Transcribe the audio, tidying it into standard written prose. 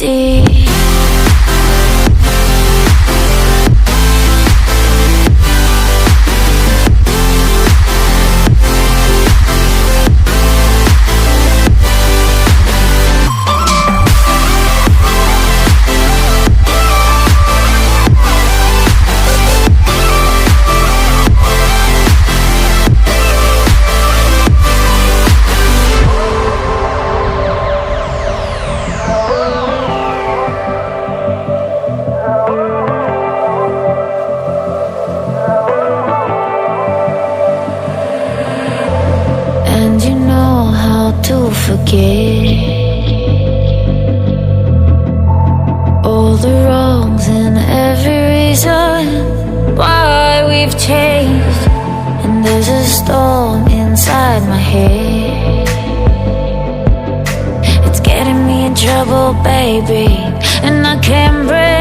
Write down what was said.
easy. And you know how to forget all the wrongs and every reason why we've changed. And there's a storm inside my head, it's getting me in trouble, baby, and I can't breathe.